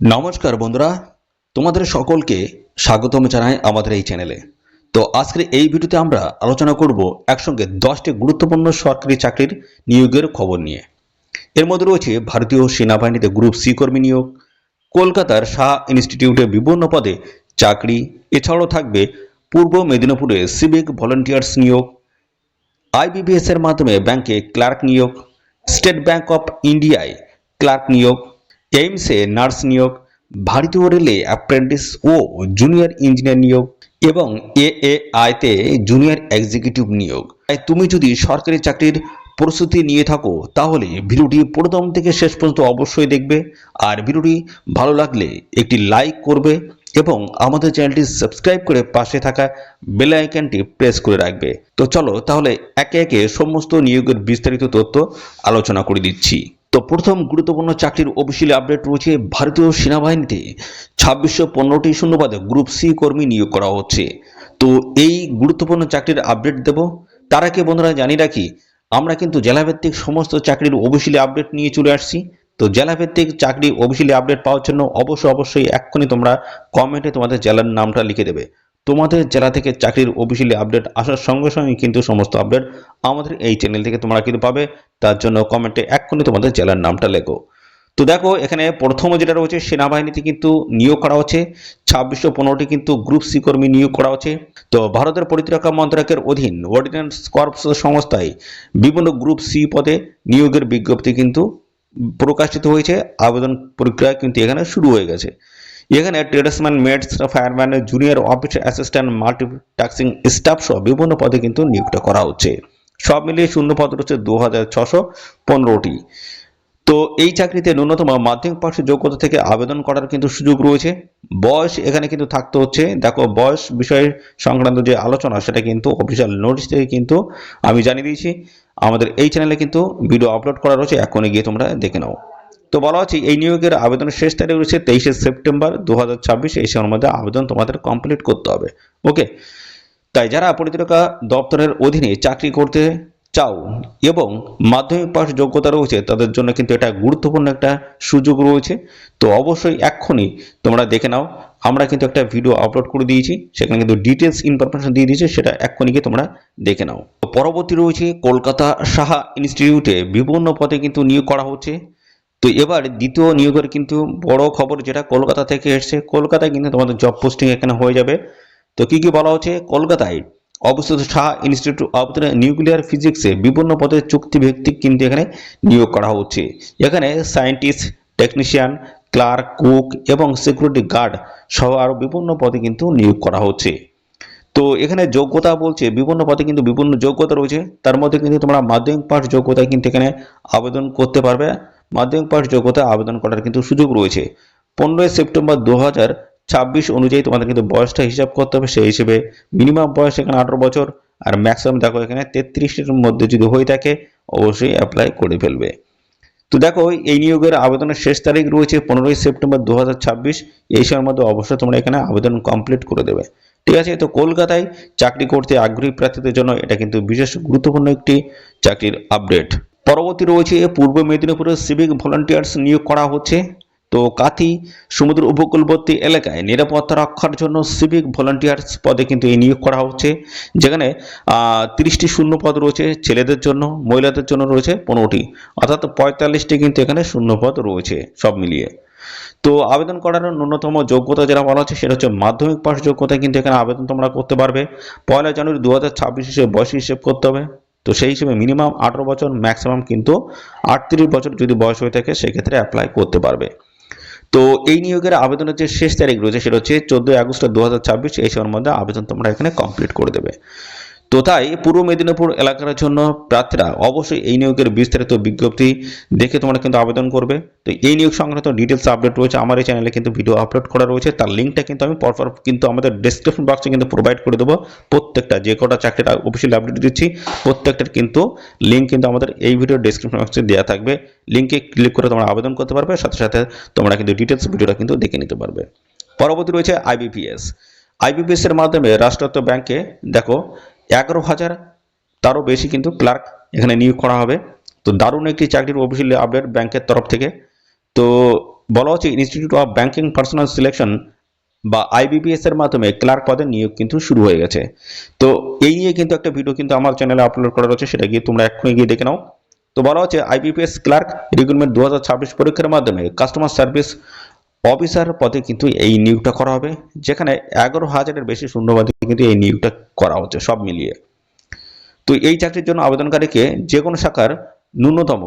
নমস্কার বন্ধুরা, তোমাদের সকলকে স্বাগতম জানাই আমাদের এই চ্যানেলে। তো আজকের এই ভিডিওতে আমরা আলোচনা করব একসঙ্গে 10টি গুরুত্বপূর্ণ সরকারি চাকরির নিয়োগের খবর নিয়ে। এর মধ্যে রয়েছে ভারতীয় সেনাবাহিনীতে গ্রুপ সি কর্মী নিয়োগ, কলকাতার শাহ ইনস্টিটিউটে বিভিন্ন পদে চাকরি, এছাড়াও থাকবে পূর্ব মেদিনীপুরে সিভিক ভলান্টিয়ার্স নিয়োগ, আইবিপিএস এর মাধ্যমে ব্যাংকে ক্লার্ক নিয়োগ, স্টেট ব্যাংক অফ ইন্ডিয়ায় ক্লার্ক নিয়োগ, এইমসে নার্স নিয়োগ, ভারতীয় রেলে অ্যাপ্রেন্টিস ও জুনিয়র ইঞ্জিনিয়ার নিয়োগ এবং এএআইতে জুনিয়র এক্সিকিউটিভ নিয়োগ। তাই তুমি যদি সরকারি চাকরির প্রস্তুতি নিয়ে থাকো তাহলে ভিডিওটি প্রথম থেকে শেষ পর্যন্ত অবশ্যই দেখবে। আর ভিডিওটি ভালো লাগলে একটি লাইক করবে এবং আমাদের চ্যানেলটি সাবস্ক্রাইব করে পাশে থাকা বেল আইকনটি প্রেস করে রাখবে। তো চলো তাহলে একে একে সমস্ত নিয়োগের বিস্তারিত তথ্য আলোচনা করে দিচ্ছি। তো প্রথম গুরুত্বপূর্ণ চাকরির অফিসিয়াল আপডেট রয়েছে ভারতীয় সেনাবাহিনীতে 2615টি শূন্যপদে গ্রুপ সি কর্মী নিয়োগ করা হচ্ছে। তো এই গুরুত্বপূর্ণ চাকরির আপডেট দেব তার আগে বন্ধুরা জানিয়ে রাখি, আমরা কিন্তু জেলাভিত্তিক সমস্ত চাকরির অফিসিয়াল আপডেট নিয়ে চলে আসছি। তো জেলাভিত্তিক চাকরি অফিসিয়ালি আপডেট পাওয়ার জন্য অবশ্যই এক্ষুনি তোমরা কমেন্টে তোমাদের জেলার নামটা লিখে দেবে। তোমাদের জেলা থেকে চাকরির অফিসিয়ালি আপডেট আসার সঙ্গে সঙ্গে কিন্তু সমস্ত আপডেট আমাদের এই চ্যানেল থেকে তোমরা কিন্তু পাবে। তার জন্য কমেন্টে এক্ষুনি তোমাদের জেলার নামটা লেখো। তো দেখো এখানে প্রথম যেটা রয়েছে সেনাবাহিনীতে কিন্তু নিয়োগ করা হচ্ছে 2615টি কিন্তু গ্রুপ সি কর্মী নিয়োগ করা হচ্ছে। তো ভারতের প্রতিরক্ষা মন্ত্রকের অধীন অর্ডিন্যান্স কর্পস সংস্থায় বিভিন্ন গ্রুপ সি পদে নিয়োগের বিজ্ঞপ্তি কিন্তু প্রকাশিত হয়েছে। আবেদন প্রক্রিয়া কিন্তু এখানে শুরু হয়ে গেছে। এখানে tradesman, mates, fireman, junior office assistant, multitasking staff সহ বিভিন্ন পদে কিন্তু নিয়োগটা করা হচ্ছে। সব মিলিয়ে শূন্য পদ রয়েছে 2615টি। তো এই চাকরিতে ন্যূনতম মাধ্যমিক পাশের যোগ্যতা থেকে আবেদন করার কিন্তু সুযোগ রয়েছে। বয়স এখানে কিন্তু থাকতে হচ্ছে, দেখো বয়স বিষয় সংক্রান্ত যে আলোচনা সেটা কিন্তু অফিসিয়াল নোটিশ থেকে কিন্তু আমি জানিয়ে দিয়েছি। আমাদের এই চ্যানেলে কিন্তু ভিডিও আপলোড করা রয়েছে, এখনই গিয়ে তোমরা দেখে নাও। তো বলা হচ্ছে এই নিয়োগের আবেদনের শেষ তারিখ রয়েছে 23শে সেপ্টেম্বর 2026। এই সময়ের মধ্যে আবেদন তোমাদের কমপ্লিট করতে হবে। ওকে, তাই যারা প্রতিরক্ষা দপ্তরের অধীনে চাকরি করতে চাও এবং মাধ্যমিক পাশ যোগ্যতা রয়েছে তাদের জন্য কিন্তু এটা গুরুত্বপূর্ণ একটা সুযোগ রয়েছে। তো অবশ্যই এক্ষুনি তোমরা দেখে নাও। আমরা কিন্তু একটা ভিডিও আপলোড করে দিয়েছি, সেখানে কিন্তু ডিটেলস ইনফরমেশন দিয়ে দিয়েছি, সেটা এক্ষুনি গিয়ে তোমরা দেখে নাও। পরবর্তী রয়েছে কলকাতা শাহ ইনস্টিটিউটে বিভিন্ন পদে কিন্তু নিয়োগ করা হচ্ছে। তো এবার দ্বিতীয় নিয়োগের কিন্তু বড় খবর যেটা কলকাতা থেকে এসছে, কলকাতায় কিন্তু তোমাদের জব পোস্টিং এখানে হয়ে যাবে। তো কি কি বলা হচ্ছে, কলকাতায় অবস্থিত শাহ ইনস্টিটিউট অব নিউক্লিয়ার ফিজিক্সে বিভিন্ন পদে চুক্তিভিত্তিক কিন্তু এখানে নিয়োগ করা হচ্ছে। এখানে সায়েন্টিস্ট, টেকনিশিয়ান, ক্লার্ক, কুক এবং সিকিউরিটি গার্ড সহ আরও বিভিন্ন পদে কিন্তু নিয়োগ করা হচ্ছে। তো এখানে যোগ্যতা বলছে বিভিন্ন পদে কিন্তু বিভিন্ন যোগ্যতা রয়েছে, তার মধ্যে কিন্তু তোমরা মাধ্যমিক পাশ যোগ্যতায় কিন্তু এখানে আবেদন করতে পারবে। মাধ্যমিক পাশ যোগ্যতা আবেদন করার কিন্তু সুযোগ রয়েছে। 15 সেপ্টেম্বর 2026 অনুযায়ী তোমাদের কিন্তু বয়সটা হিসাব করতে হবে। সেই হিসেবে মিনিমাম বয়স এখানে 18 বছর, আর ম্যাক্সিমাম দেখো এখানে 33-এর মধ্যে যদি হয়ে থাকে অবশ্যই অ্যাপ্লাই করে ফেলবে। তো দেখো এই নিয়োগের আবেদনের শেষ তারিখ রয়েছে 15 সেপ্টেম্বর 2026। এই সময়ের মধ্যে অবশ্যই তোমরা এখানে আবেদন কমপ্লিট করে দেবে। ঠিক আছে, তো কলকাতায় চাকরি করতে আগ্রহী প্রার্থীদের জন্য এটা কিন্তু বিশেষ গুরুত্বপূর্ণ একটি চাকরির আপডেট। পরবর্তী রয়েছে পূর্ব মেদিনীপুরে সিভিক ভলান্টিয়ার্স নিয়োগ করা হচ্ছে। তো কাথি সমুদ্র উপকূলবর্তী এলাকায় নিরাপত্তা রক্ষার জন্য সিভিক ভলান্টিয়ার্স পদে কিন্তু এই নিয়োগ করা হচ্ছে, যেখানে 30টি শূন্য পদ রয়েছে ছেলেদের জন্য, মহিলাদের জন্য রয়েছে 15টি, অর্থাৎ 45টি কিন্তু এখানে শূন্য পদ রয়েছে সব মিলিয়ে। তো আবেদন করার ন্যূনতম যোগ্যতা যেটা বলা হচ্ছে সেটা হচ্ছে মাধ্যমিক পাশ যোগ্যতা কিন্তু এখানে আবেদন তোমরা করতে পারবে। 1 জানুয়ারি 2026 হিসেবে বয়স হিসেব করতে হবে। তো সেই হিসেবে মিনিমাম 18 বছর, ম্যাক্সিমাম কিন্তু 38 বছর যদি বয়স হয়ে থাকে সেক্ষেত্রে অ্যাপ্লাই করতে পারবে। তো এই নিয়োগের আবেদনের যে শেষ তারিখ রয়েছে সেটা হচ্ছে 14 আগস্ট 2026। এই সময়ের মধ্যে আবেদন তোমরা এখানে কমপ্লিট করে দেবে। তো তাই পূর্ব মেদিনীপুর এলাকার জন্য প্রার্থীরা অবশ্যই এই নিয়োগের বিস্তারিত বিজ্ঞপ্তি দেখে তোমরা কিন্তু আবেদন করবে। তো এই নিয়োগ সংক্রান্ত ডিটেলস আপডেট রয়েছে আমার এই চ্যানেলে কিন্তু ভিডিও আপলোড করা রয়েছে, তার লিঙ্কটা কিন্তু আমি পরপর কিন্তু আমাদের ডেসক্রিপশন বক্সে কিন্তু প্রোভাইড করে দেবো। প্রত্যেকটা যে কটা চাকরির অফিসিয়াল আপডেট দিচ্ছি প্রত্যেকটার কিন্তু লিঙ্ক কিন্তু আমাদের এই ভিডিও ডেসক্রিপশন বক্সে দেওয়া থাকবে। লিঙ্কে ক্লিক করে তোমরা আবেদন করতে পারবে, সাথে সাথে তোমরা কিন্তু ডিটেলস ভিডিওটা কিন্তু দেখে নিতে পারবে। পরবর্তী রয়েছে আইবিপিএস। আইবিপিএস এর মাধ্যমে রাষ্ট্রায়ত্ত ব্যাংকে দেখো 11,000 তারও বেশি কিন্তু ক্লার্ক এখানে নিয়োগ করা হবে। তো দারুণ একটি চাকরির অফিসিয়াল আপডেট ব্যাংকের তরফ থেকে। তো বলা হচ্ছে institute of banking personal selection বা আইবিপিএস এর মাধ্যমে ক্লার্ক পদে নিয়োগ কিন্তু শুরু হয়ে গেছে। তো এই নিয়ে কিন্তু একটা ভিডিও কিন্তু আমার চ্যানেলে আপলোড করা রয়েছে, সেটা গিয়ে তোমরা এক্ষুনি গিয়ে দেখে নাও। তো বলা হচ্ছে আইবিপিএস ক্লার্ক রিক্রুটমেন্ট 2026 পরীক্ষার মাধ্যমে কাস্টমার সার্ভিস অফিসার পদে কিন্তু এই নিয়োগটা করা হবে, যেখানে 11,000-এর বেশি শূন্যপদে কিন্তু এই নিয়োগটা করা হচ্ছে সব মিলিয়ে। তো এই চাকরির জন্য আবেদনকারীকে যে কোনো শাখার ন্যূনতম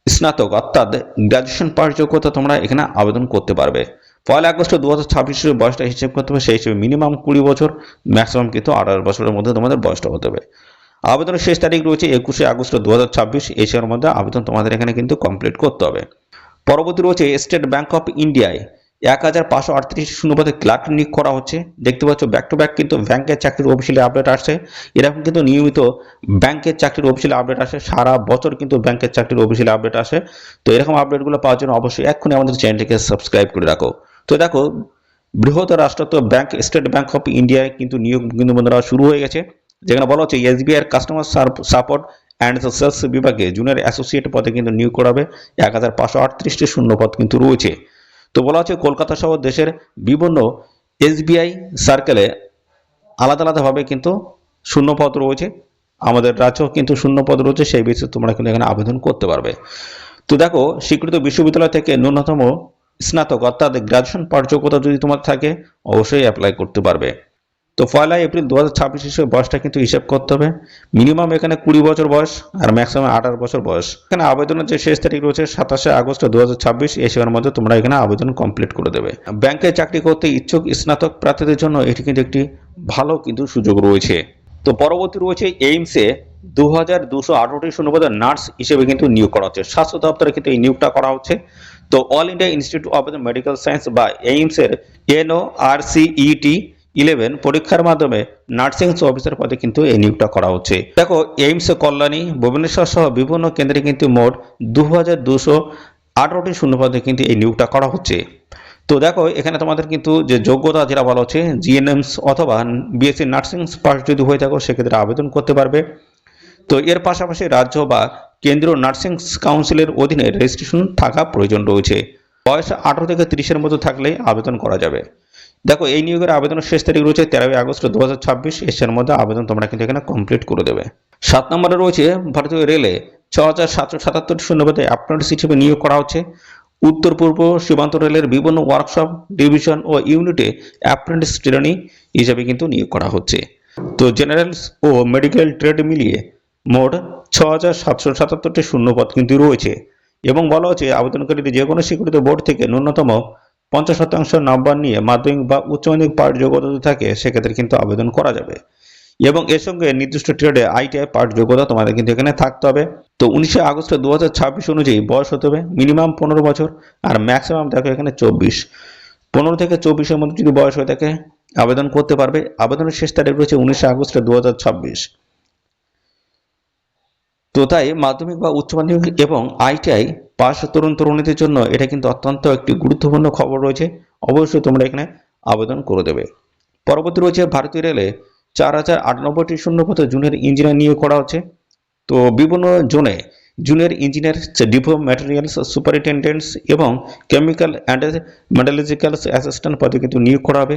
স্নাতক অর্থাৎ গ্রাজুয়েশন পাস যোগ্যতা তোমরা এখানে আবেদন করতে পারবে। 1 আগস্ট 2026 বয়সটা হিসেব করতে হবে, সেই হিসেবে মিনিমাম 20 বছর, ম্যাক্সিমাম কিন্তু 18 বছরের মধ্যে তোমাদের বয়সটা হতে হবে। আবেদনের শেষ তারিখ রয়েছে 21 আগস্ট 2026, এই সময়ের মধ্যে আবেদন তোমাদের এখানে কিন্তু কমপ্লিট করতে হবে। পরবর্তী রয়েছে স্টেট ব্যাংক অফ ইন্ডিয়ায় 1538 শূন্যপদে ক্লার্ক নিয়োগ করা হচ্ছে। দেখতে পাচ্ছ ব্যাক টু ব্যাক কিন্তু ব্যাংকের চাকরির অফিসিয়ালি আপডেট আসছে। এরকম কিন্তু নিয়মিত ব্যাংকের চাকরির অফিসিয়ালি আপডেট আসে, সারা বছর কিন্তু ব্যাংকের চাকরির অফিসিয়ালি আপডেট আসে। তো এরকম আপডেটগুলো পাওয়ার জন্য অবশ্যই এক্ষুনি আমাদের চ্যানেলটিকে সাবস্ক্রাইব করে রাখো। তো দেখো, বৃহৎ রাষ্ট্রায়ত্ত ব্যাংক স্টেট ব্যাংক অফ ইন্ডিয়ায় কিন্তু নিয়োগ কিন্তু বন্ধুরা শুরু হয়ে গেছে, যেখানে বলা হচ্ছে এসবিআই এর কাস্টমার সাপোর্ট অ্যান্ড সেলস বিভাগে জুনিয়র অ্যাসোসিয়েট পদে কিন্তু নিয়োগ করাবে। 1538টি শূন্যপদ কিন্তু রয়েছে। তো বলা হচ্ছে কলকাতা সহ দেশের বিভিন্ন এসবিআই সার্কেলে আলাদা আলাদাভাবে কিন্তু শূন্যপদ রয়েছে, আমাদের রাজ্যেও কিন্তু শূন্যপদ রয়েছে, সেই বিষয়ে তোমরা কিন্তু এখানে আবেদন করতে পারবে। তো দেখো, স্বীকৃত বিশ্ববিদ্যালয় থেকে ন্যূনতম স্নাতক অর্থাৎ গ্রাজুয়েশন পাস যোগ্যতা যদি তোমার থাকে, অবশ্যই অ্যাপ্লাই করতে পারবে। তো 1 এপ্রিল 2026 হিসেবে বয়সটা কিন্তু হিসাব করতে হবে। মিনিমাম এখানে 20 বছর বয়স আর ম্যাক্সিমাম 18 বছর বয়স। এখানে আবেদনের যে শেষ তারিখ রয়েছে 27 আগস্ট 2026, এই সময়ের মধ্যে তোমরা এখানে আবেদন কমপ্লিট করে দেবে। ব্যাংকে চাকরি করতে ইচ্ছুক স্নাতক প্রার্থীদের জন্য এটি কিন্তু একটি ভালো কিন্তু সুযোগ রয়েছে। তো পরবর্তী রয়েছে এইমসে 2218টি শূন্যপদে নার্স হিসেবে কিন্তু নিয়োগ করা হচ্ছে। স্বাস্থ্য দপ্তরে কিন্তু এই নিয়োগটা করা হচ্ছে। তো all India institute of medical science বা এইমসের NORCET 11 পরীক্ষার মাধ্যমে নার্সিং অফিসার পদে কিন্তু এই নিয়োগটা করা হচ্ছে। দেখো, এইমস কল্যাণী, ভুবনেশ্বর সহ বিভিন্ন কেন্দ্রে কিন্তু মোট 2218টি শূন্যপদে কিন্তু এই নিয়োগটা করা হচ্ছে। তো দেখো, এখানে তোমাদের কিন্তু যে যোগ্যতা যেটা বলা হচ্ছে জিএনএমস অথবা বিএসসি নার্সিং পাস যদি হয়ে থাকো, সেক্ষেত্রে আবেদন করতে পারবে। তো এর পাশাপাশি রাজ্য বা কেন্দ্রীয় নার্সিং কাউন্সিলের অধীনে রেজিস্ট্রেশন থাকা প্রয়োজন রয়েছে। বয়স 18 থেকে 30-এর মধ্যে থাকলেই আবেদন করা যাবে। দেখো, এই নিয়োগের আবেদনের শেষ তারিখ রয়েছে 13 আগস্ট 2026, এর মধ্যে আবেদন তোমরা কিন্তু এখানে কমপ্লিট করে দেবে। 7 নম্বরে রয়েছে ভারতীয় রেলে 6777 শূন্যপদে অ্যাপ্রেন্টিস হিসেবে নিয়োগ করা হচ্ছে। উত্তর পূর্ব সীমান্ত রেলের বিভিন্ন ওয়ার্কশপ, ডিভিশন ও ইউনিটে অ্যাপ্রেন্টিস ট্রেনি হিসেবে কিন্তু নিয়োগ করা হচ্ছে। তো জেনারেল ও মেডিকেল ট্রেড মিলিয়ে মোট 6777টি শূন্যপদ কিন্তু রয়েছে, এবং বলা হচ্ছে আবেদনকারীদের যে কোনো স্বীকৃত বোর্ড থেকে ন্যূনতম 50% নাম্বার নিয়ে মাধ্যমিক বা উচ্চ মাধ্যমিক পাঠ যোগ্যতা যদি থাকে, সেক্ষেত্রে কিন্তু আবেদন করা যাবে। এবং এর সঙ্গে নির্দিষ্ট ট্রেডে ITI পাঠ যোগ্যতা তোমাদের কিন্তু এখানে থাকতে হবে। তো 19 আগস্ট 2026 অনুযায়ী বয়স হতে হবে মিনিমাম 15 বছর আর ম্যাক্সিমাম দেখো এখানে 24। 15 থেকে 24-এর মধ্যে যদি বয়স হয়ে থাকে, আবেদন করতে পারবে। আবেদনের শেষ তারিখ রয়েছে 19 আগস্ট 2026। তো তাই মাধ্যমিক বা উচ্চ মাধ্যমিক এবং ITI পাস তরুণ তরুণীদের জন্য এটা কিন্তু অত্যন্ত একটি গুরুত্বপূর্ণ খবর রয়েছে। অবশ্যই তোমরা এখানে আবেদন করে দেবে। পরবর্তী রয়েছে ভারতীয় রেলে 4098টি শূন্যপদে জুনিয়র ইঞ্জিনিয়ার নিয়োগ করা হচ্ছে। তো বিভিন্ন জোনে জুনিয়র ইঞ্জিনিয়ার, ডিপো ম্যাটেরিয়ালস সুপারিনটেন্ডেন্টস এবং কেমিক্যাল অ্যান্ড মেটালজিক্যাল অ্যাসিস্ট্যান্ট পদে কিন্তু নিয়োগ করা হবে।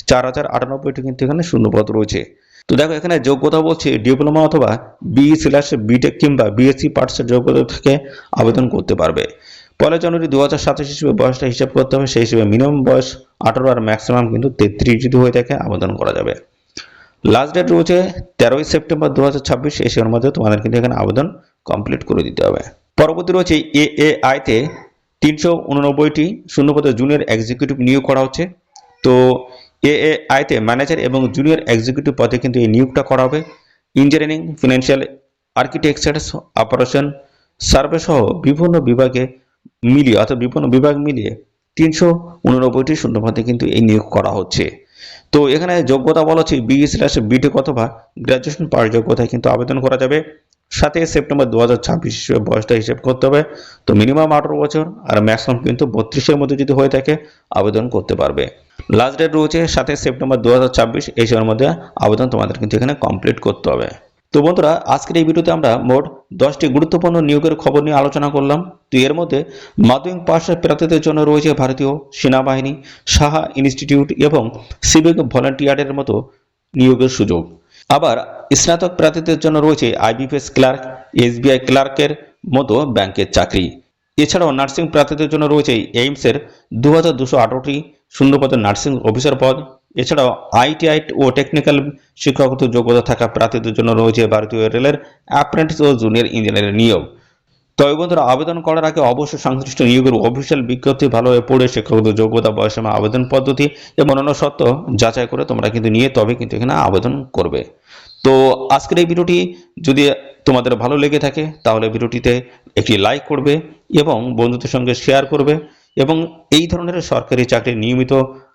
4098টি কিন্তু এখানে শূন্যপদ রয়েছে। তো দেখো, এখানে যোগ্যতা বলছে ডিপ্লোমা অথবা BE/BTech কিংবা BSc পার্টসের যোগ্যতা থেকে আবেদন করতে পারবে। 1 জানুয়ারি 2027 হিসেবে বয়সটা হিসাব করতে হবে, সেই হিসেবে মিনিমাম বয়স 18 আর ম্যাক্সিমাম কিন্তু 33 যদি হয়ে থাকে আবেদন করা যাবে। লাস্ট ডেট রয়েছে 13 সেপ্টেম্বর 2026, এর মধ্যে তোমাদের কিন্তু এখানে আবেদন কমপ্লিট করে দিতে হবে। পরবর্তী রয়েছে AAI তে 389টি শূন্যপদে জুনিয়র এক্সিকিউটিভ নিয়োগ করা হচ্ছে। তো AAI তে ম্যানেজার এবং জুনিয়র এক্সিকিউটিভ পদে কিন্তু এই নিয়োগটা করা হবে। Engineering, financial, architecture, operation, survey সহ বিভিন্ন বিভাগে মিলিয়ে অর্থাৎ বিভিন্ন বিভাগ মিলিয়ে 389টি শূন্যপদে কিন্তু এই নিয়োগ করা হচ্ছে। তো এখানে যোগ্যতা বলা হচ্ছে BE/BTech অথবা গ্রাজুয়েশন পাস যোগ্যতায় কিন্তু আবেদন করা যাবে। 7 সেপ্টেম্বর 2026 বয়সটা হিসেব করতে হবে। তো মিনিমাম 18 বছর আর ম্যাক্সিমাম কিন্তু 32-এর মধ্যে যদি হয়ে থাকে আবেদন করতে পারবে। লাস্ট ডেট রয়েছে 7 সেপ্টেম্বর 2026, এই সময়ের মধ্যে আবেদন তোমাদের কিন্তু এখানে কমপ্লিট করতে হবে। তো বন্ধুরা, আজকের এই ভিডিওতে আমরা মোট 10টি গুরুত্বপূর্ণ নিয়োগের খবর নিয়ে আলোচনা করলাম। তো এর মধ্যে মাধ্যমিক পাশের প্রার্থীদের জন্য রয়েছে ভারতীয় সেনাবাহিনী, সাহা ইনস্টিটিউট এবং সিভিক ভলান্টিয়ারের মতো নিয়োগের সুযোগ। আবার স্নাতক প্রার্থীদের জন্য রয়েছে আইবিপিএস ক্লার্ক, এসবিআই ক্লার্কের মতো ব্যাংকের চাকরি। এছাড়াও নার্সিং প্রার্থীদের জন্য রয়েছে এইমসের 2218টি শূন্যপদের নার্সিং অফিসার পদ। এছাড়াও আইটিআই ও টেকনিক্যাল শিক্ষাগত যোগ্যতা থাকা প্রার্থীদের জন্য রয়েছে ভারতীয় রেলের অ্যাপ্রেন্টিস ও জুনিয়র ইঞ্জিনিয়ারের নিয়োগ। তবে বন্ধুরা, আবেদন করার আগে অবশ্যই সংশ্লিষ্ট নিয়োগের অফিসিয়াল বিজ্ঞপ্তি ভালোভাবে পড়ে শিক্ষাগত যোগ্যতা, বয়সীমা, আবেদন পদ্ধতি এবং অন্যান্য শর্ত যাচাই করে তোমরা কিন্তু নিয়ে তবে কিন্তু এখানে আবেদন করবে। তো আজকের এই ভিডিওটি যদি তোমাদের ভালো লেগে থাকে তাহলে ভিডিওটিতে একটি লাইক করবে এবং বন্ধুদের সঙ্গে শেয়ার করবে এবং এই ধরনের সরকারি চাকরির নিয়মিত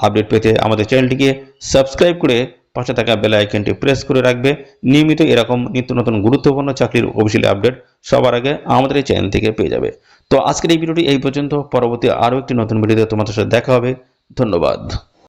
আপডেট পেতে আমাদের চ্যানেলটিকে সাবস্ক্রাইব করে পাশে থাকা বেল আইকনটি প্রেস করে রাখবে। নিয়মিত এরকম নিত্য নতুন গুরুত্বপূর্ণ চাকরির অফিসিয়াল আপডেট সবার আগে আমাদের এই চ্যানেল থেকে পেয়ে যাবে। তো আজকের এই ভিডিওটি এই পর্যন্ত। পরবর্তী আরও একটি নতুন ভিডিওতে তোমাদের সাথে দেখা হবে। ধন্যবাদ।